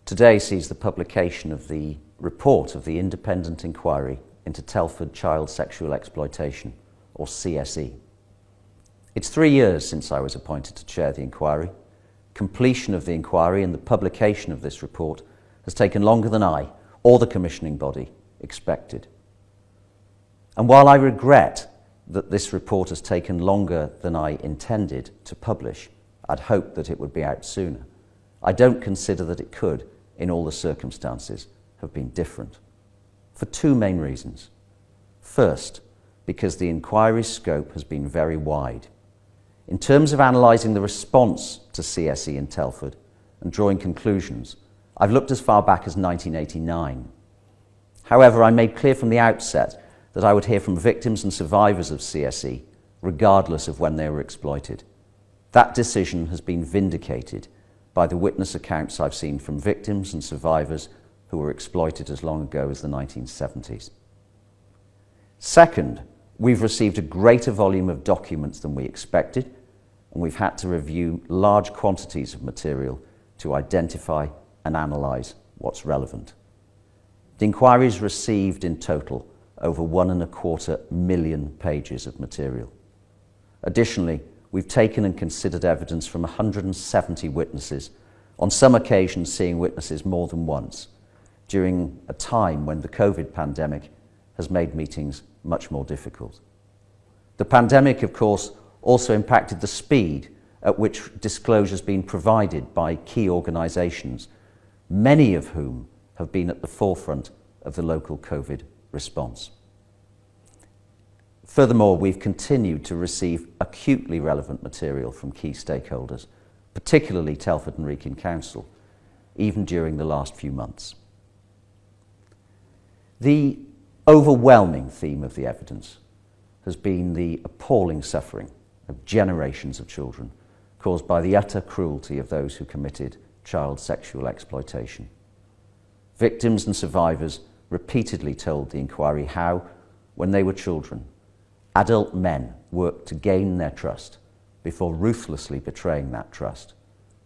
today sees the publication of the report of the independent inquiry into Telford child sexual exploitation, or CSE. It's 3 years since I was appointed to chair the inquiry. Completion of the inquiry and the publication of this report has taken longer than I, or the commissioning body, expected. And while I regret that this report has taken longer than I intended to publish, I'd hoped that it would be out sooner, I don't consider that it could, in all the circumstances, have been different. For two main reasons. First, because the inquiry's scope has been very wide. In terms of analysing the response to CSE in Telford and drawing conclusions, I've looked as far back as 1989. However, I made clear from the outset that I would hear from victims and survivors of CSE, regardless of when they were exploited. That decision has been vindicated by the witness accounts I've seen from victims and survivors who were exploited as long ago as the 1970s. Second, we've received a greater volume of documents than we expected, and we've had to review large quantities of material to identify and analyse what's relevant. The inquiry's received in total over 1.25 million pages of material. Additionally, we've taken and considered evidence from 170 witnesses, on some occasions seeing witnesses more than once, during a time when the COVID pandemic has made meetings much more difficult. The pandemic, of course, also impacted the speed at which disclosure has been provided by key organisations, many of whom have been at the forefront of the local COVID response. Furthermore, we've continued to receive acutely relevant material from key stakeholders, particularly Telford and Wrekin Council, even during the last few months. The overwhelming theme of the evidence has been the appalling suffering of generations of children caused by the utter cruelty of those who committed child sexual exploitation. Victims and survivors repeatedly told the inquiry how, when they were children, adult men worked to gain their trust before ruthlessly betraying that trust,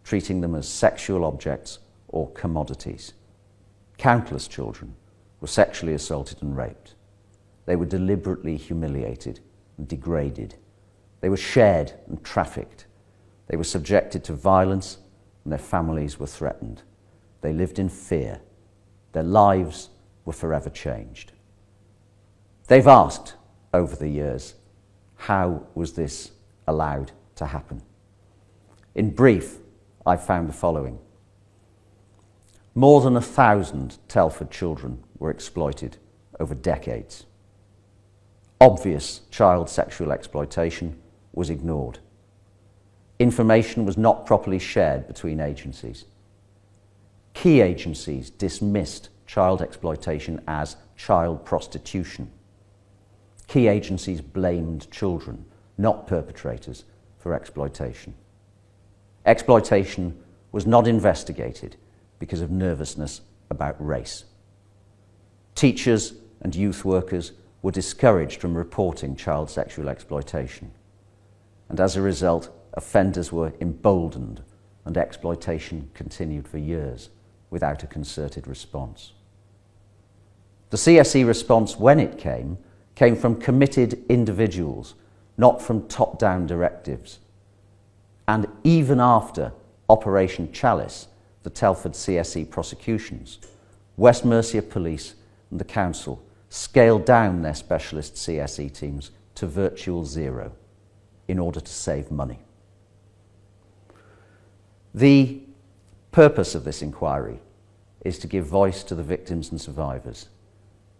treating them as sexual objects or commodities. Countless children were sexually assaulted and raped. They were deliberately humiliated and degraded. They were shared and trafficked. They were subjected to violence and their families were threatened. They lived in fear. Their lives were forever changed. They've asked over the years, how was this allowed to happen? In brief, I've found the following. More than 1,000 Telford children were exploited over decades. Obvious child sexual exploitation was ignored. Information was not properly shared between agencies. Key agencies dismissed child exploitation as child prostitution. Key agencies blamed children, not perpetrators, for exploitation. Exploitation was not investigated because of nervousness about race. Teachers and youth workers were discouraged from reporting child sexual exploitation, and as a result, offenders were emboldened and exploitation continued for years without a concerted response. The CSE response, when it came from committed individuals, not from top-down directives. And even after Operation Chalice, the Telford CSE prosecutions, West Mercia Police and the Council scaled down their specialist CSE teams to virtual zero in order to save money. The purpose of this inquiry is to give voice to the victims and survivors,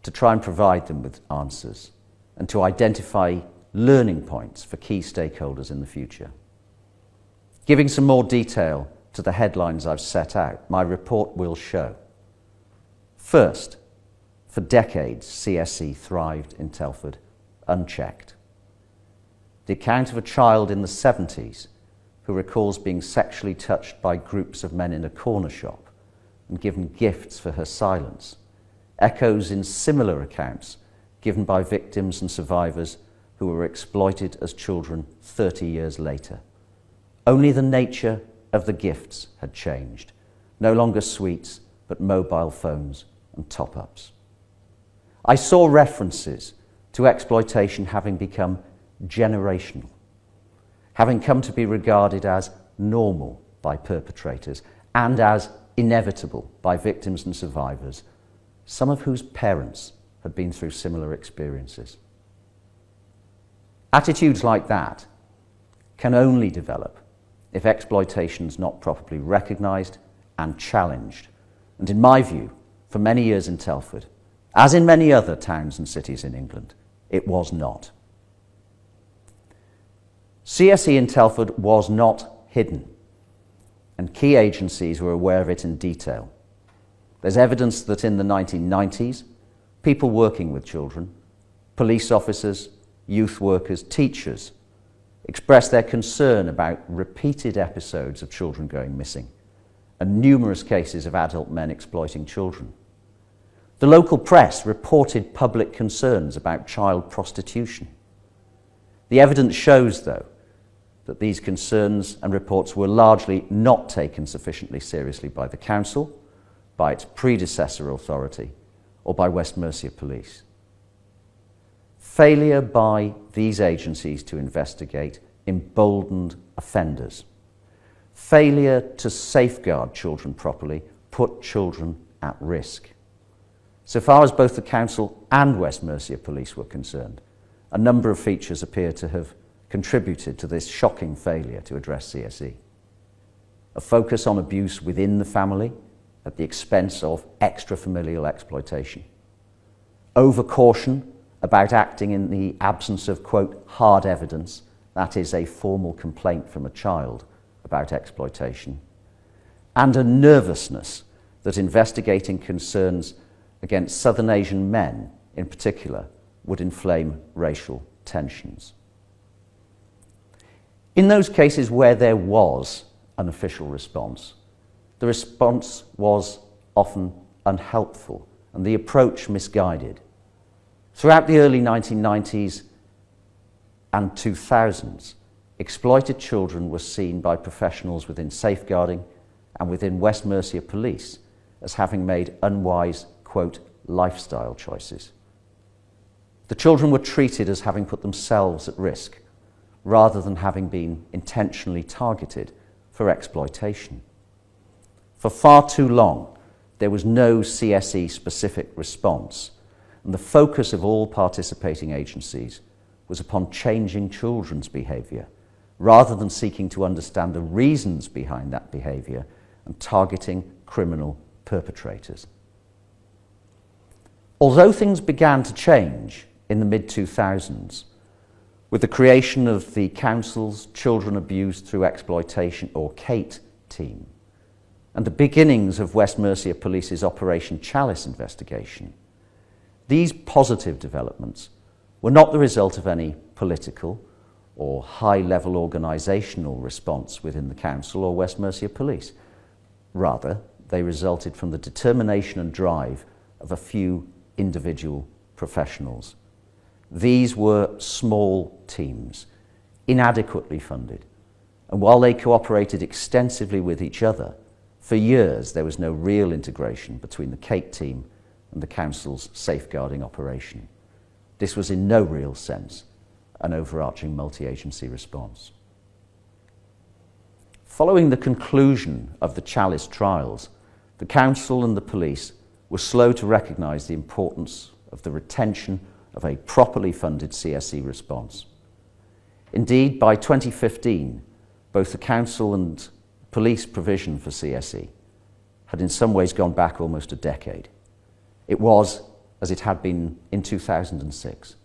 to try and provide them with answers, and to identify learning points for key stakeholders in the future. Giving some more detail to the headlines I've set out, my report will show. First, for decades, CSE thrived in Telford, unchecked. The account of a child in the 70s who recalls being sexually touched by groups of men in a corner shop and given gifts for her silence echoes in similar accounts given by victims and survivors who were exploited as children 30 years later. Only the nature of the gifts had changed. No longer sweets, but mobile phones and top-ups. I saw references to exploitation having become generational, having come to be regarded as normal by perpetrators and as inevitable by victims and survivors, some of whose parents had been through similar experiences. Attitudes like that can only develop if exploitation is not properly recognised and challenged. And in my view, for many years in Telford, as in many other towns and cities in England, it was not. CSE in Telford was not hidden, and key agencies were aware of it in detail. There's evidence that in the 1990s, people working with children, police officers, youth workers, teachers, expressed their concern about repeated episodes of children going missing and numerous cases of adult men exploiting children. The local press reported public concerns about child prostitution. The evidence shows, though, that these concerns and reports were largely not taken sufficiently seriously by the council, by its predecessor authority, or by West Mercia Police. Failure by these agencies to investigate emboldened offenders. Failure to safeguard children properly put children at risk. So far as both the council and West Mercia Police were concerned, a number of features appear to have contributed to this shocking failure to address CSE. A focus on abuse within the family at the expense of extrafamilial exploitation. Overcaution about acting in the absence of, quote, hard evidence, that is, a formal complaint from a child about exploitation. And a nervousness that investigating concerns against Southern Asian men, in particular, would inflame racial tensions. In those cases where there was an official response, the response was often unhelpful and the approach misguided. Throughout the early 1990s and 2000s, exploited children were seen by professionals within safeguarding and within West Mercia Police as having made unwise, quote, lifestyle choices. The children were treated as having put themselves at risk, rather than having been intentionally targeted for exploitation. For far too long, there was no CSE-specific response, and the focus of all participating agencies was upon changing children's behaviour, rather than seeking to understand the reasons behind that behaviour and targeting criminal perpetrators. Although things began to change in the mid-2000s, with the creation of the Council's Children Abused Through Exploitation, or CATE, team, and the beginnings of West Mercia Police's Operation Chalice investigation, these positive developments were not the result of any political or high-level organisational response within the Council or West Mercia Police. Rather, they resulted from the determination and drive of a few individual professionals. These were small teams, inadequately funded, and while they cooperated extensively with each other, for years there was no real integration between the CATE team and the Council's safeguarding operation. This was in no real sense an overarching multi-agency response. Following the conclusion of the Chalice trials, the Council and the police were slow to recognise the importance of the retention of a properly funded CSE response. Indeed, by 2015, both the Council and police provision for CSE had in some ways gone back almost a decade. It was, as it had been in 2006,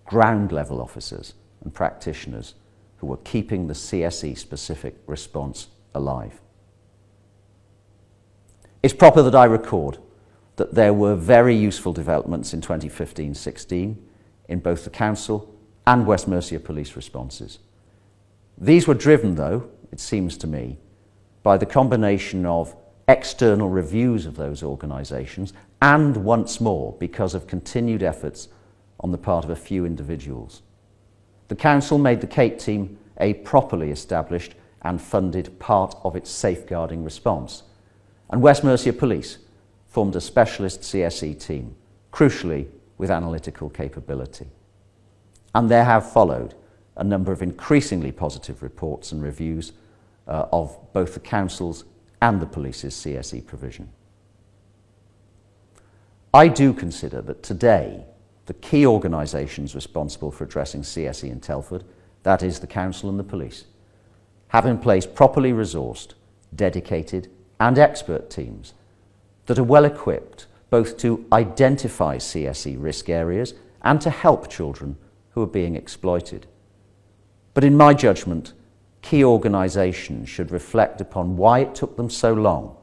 ground-level officers and practitioners who were keeping the CSE-specific response alive. It's proper that I record that there were very useful developments in 2015-16 in both the Council and West Mercia Police responses. These were driven, though, it seems to me, by the combination of external reviews of those organisations and, once more, because of continued efforts on the part of a few individuals. The Council made the CATE team a properly established and funded part of its safeguarding response, and West Mercia Police formed a specialist CSE team, crucially with analytical capability. And there have followed a number of increasingly positive reports and reviews of both the Council's and the police's CSE provision. I do consider that today the key organisations responsible for addressing CSE in Telford, that is the Council and the police, have in place properly resourced, dedicated and expert teams that are well equipped both to identify CSE risk areas and to help children who are being exploited. But in my judgment, key organisations should reflect upon why it took them so long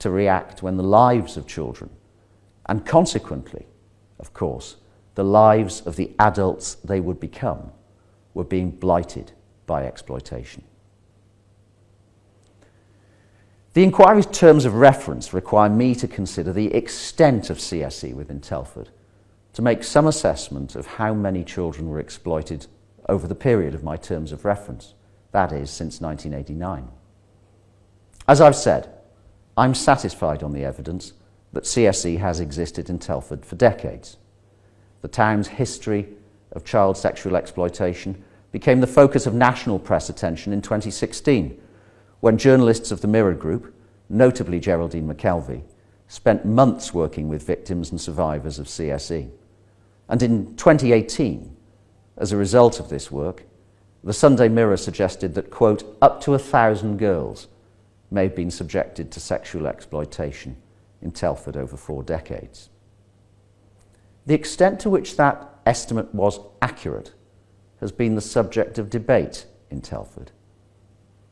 to react when the lives of children, and consequently, of course, the lives of the adults they would become, were being blighted by exploitation. The inquiry's terms of reference require me to consider the extent of CSE within Telford, to make some assessment of how many children were exploited over the period of my terms of reference, that is, since 1989. As I've said, I'm satisfied on the evidence that CSE has existed in Telford for decades. The town's history of child sexual exploitation became the focus of national press attention in 2016, when journalists of the Mirror Group, notably Geraldine McKelvey, spent months working with victims and survivors of CSE. And in 2018, as a result of this work, the Sunday Mirror suggested that, quote, up to 1,000 girls may have been subjected to sexual exploitation in Telford over 4 decades. The extent to which that estimate was accurate has been the subject of debate in Telford.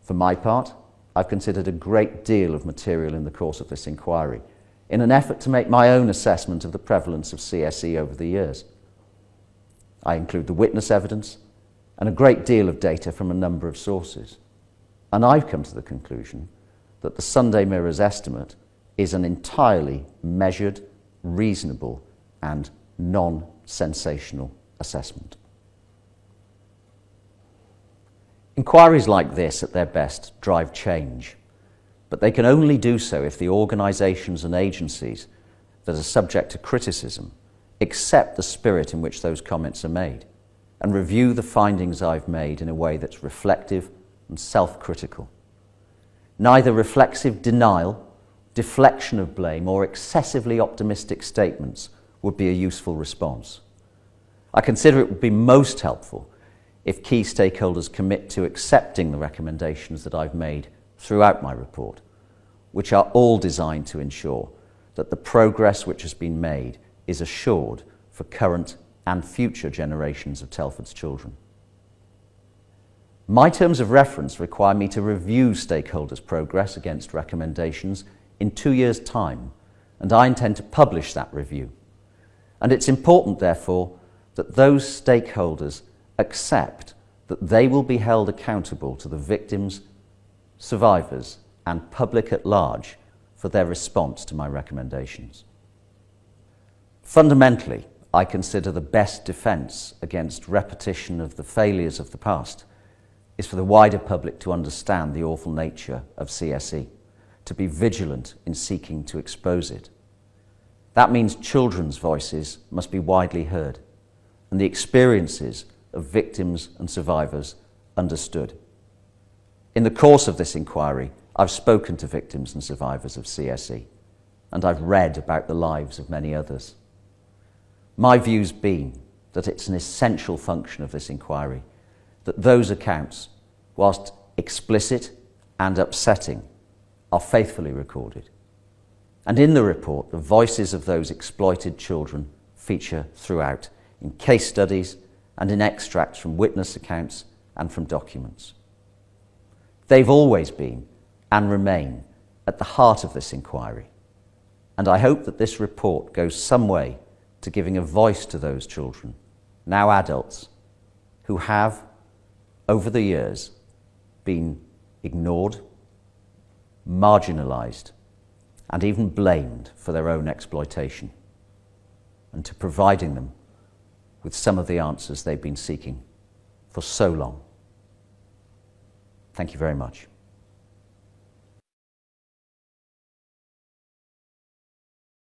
For my part, I've considered a great deal of material in the course of this inquiry in an effort to make my own assessment of the prevalence of CSE over the years. I include the witness evidence and a great deal of data from a number of sources. And I've come to the conclusion that the Sunday Mirror's estimate is an entirely measured, reasonable and non-sensational assessment. Inquiries like this, at their best, drive change, but they can only do so if the organisations and agencies that are subject to criticism accept the spirit in which those comments are made and review the findings I've made in a way that's reflective and self-critical. Neither reflexive denial, deflection of blame, or excessively optimistic statements would be a useful response. I consider it would be most helpful if key stakeholders commit to accepting the recommendations that I've made throughout my report, which are all designed to ensure that the progress which has been made is assured for current and future generations of Telford's children. My terms of reference require me to review stakeholders' progress against recommendations in 2 years' time, and I intend to publish that review. And it's important, therefore, that those stakeholders accept that they will be held accountable to the victims, survivors, and public at large for their response to my recommendations. Fundamentally, I consider the best defence against repetition of the failures of the past is for the wider public to understand the awful nature of CSE, to be vigilant in seeking to expose it. That means children's voices must be widely heard and the experiences of victims and survivors understood. In the course of this inquiry, I've spoken to victims and survivors of CSE, and I've read about the lives of many others. My view's been that it's an essential function of this inquiry that those accounts, whilst explicit and upsetting, are faithfully recorded. And in the report, the voices of those exploited children feature throughout in case studies and in extracts from witness accounts and from documents. They've always been and remain at the heart of this inquiry, and I hope that this report goes some way to giving a voice to those children, now adults, who have, over the years, been ignored, marginalised, and even blamed for their own exploitation, and to providing them with some of the answers they've been seeking for so long. Thank you very much.